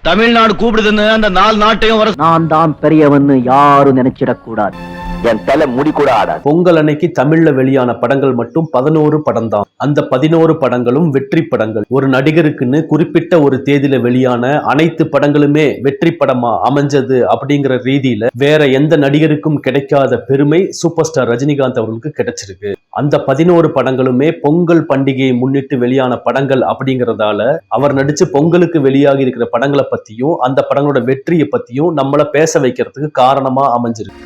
தமிழ்நாடு கூப்பிடுதுன்னு அந்த 4 நாட்டையும் வர நான் தான் பெரியவன்னு யாரும் நினைச்சிடக்கூடாது. என் தலை முடி கூட ஆடாது. பொங்கல் அன்னைக்கு தமிழ்ல வெளியான படங்கள் மட்டும் 11 படம் தான். அந்த 11 படங்களும் வெற்றி படங்கள். ஒரு நடிகருக்குன்னு குறிப்பிட்ட ஒரு தேதியில வெளியான அனைத்து படங்களுமே வெற்றி படமா அமைஞ்சது அப்படிங்கிற ரீதியில வேற எந்த நடிகருக்கும் கிடைக்காத பெருமை சூப்பர் ஸ்டார் ரஜினிகாந்த் அவர்களுக்கு கிடைச்சிருக்கு. அந்த 11 படங்களுமே பொங்கல் பண்டிகையை முன்னிட்டு வெளியான படங்கள் அப்படிங்கறதால அவர் நடிச்சு பொங்கலுக்கு வெளியாகி இருக்கிற படங்களை பத்தியும் அந்த படங்களோட வெற்றியை பத்தியும் நம்மள பேச வைக்கிறதுக்கு காரணமா அமைஞ்சிருக்கு.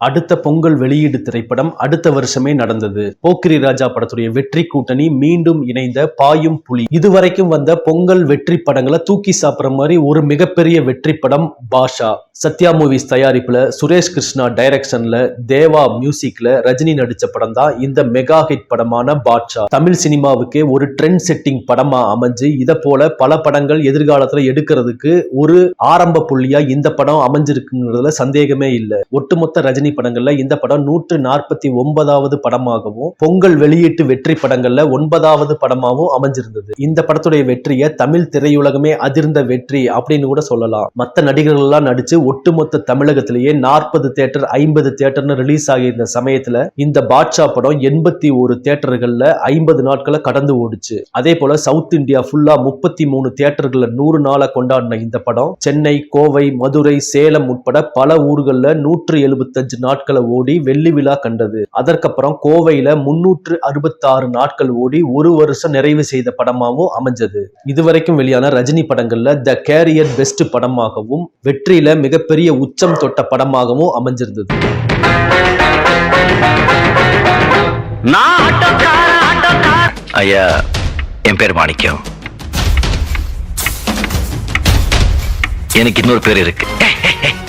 அடுத்த பொங்கல் வெளியீடு திரைப்படம் அடுத்த வருஷமே நடந்தது. போக்கிரி ராஜா படத்துடைய வெற்றி கூட்டணி மீண்டும் இணைந்த பாயும் புலி. இதுவரைக்கும் வந்த பொங்கல் வெற்றி படங்களை தூக்கி சாப்பிடுற மாதிரி ஒரு மிகப்பெரிய வெற்றி படம் பாஷா. சத்யா மூவிஸ் தயாரிப்புல சுரேஷ் கிருஷ்ணா டைரக்ஷன்ல தேவா மியூசிக்ல ரஜினி நடிச்ச படம் தான் இந்த மெகா ஹிட் படமான பாட்ஷா. தமிழ் சினிமாவுக்கே ஒரு ட்ரெண்ட் செட்டிங் படமா அமைஞ்சு இதை போல பல படங்கள் எதிர்காலத்துல எடுக்கிறதுக்கு ஒரு ஆரம்ப புள்ளியா இந்த படம் அமைஞ்சிருக்குங்கிறதுல சந்தேகமே இல்லை. ஒட்டுமொத்த ரஜினி படங்கள்ல இந்த படம் 149வது படமாகவும் பொங்கல் வெளியீட்டு வெற்றி படங்கள்ல 9வது படமாகவும் அமைஞ்சிருந்தது. இந்த படத்துடைய வெற்றியை தமிழ் திரையுலகமே அதிர்ந்த வெற்றி அப்படின்னு கூட சொல்லலாம். மற்ற நடிகர்கள் எல்லாம் நடிச்சு ஒட்டுமொத்த தமிழகத்திலேயே 40 தியேட்டர் 50 தியேட்டர்னு ரிலீஸ் ஆகியிருந்த சமயத்துல இந்த பாட்ஷா படம் 81 தியேட்டர்கள்ல 50 நாட்களை கடந்து ஓடுச்சு. அதே போல சவுத் இந்தியா ஃபுல்லா 33 தியேட்டர்கள்ல 100 நாளை கொண்டாடின இந்த படம் சென்னை, கோவை, மதுரை, சேலம் உட்பட பல ஊர்கள்ல 175 நாட்களை ஓடி வெள்ளி விழா கண்டது. அதற்கப்புறம் கோவையில 366 நாட்கள் ஓடி ஒரு வருஷம் நிறைவு செய்த படமாகவும் அமைஞ்சது. இதுவரைக்கும் வெளியான ரஜினி படங்கள்ல த கேரியர் பெஸ்ட் படமாகவும் வெற்றியில மிகப்பெரிய உச்சம் தொட்ட படமாகவும் அமைஞ்சிருந்தது. ஐயா, என் பேர் மாணிக்கம். எனக்கு இன்னொரு பேர் இருக்கு.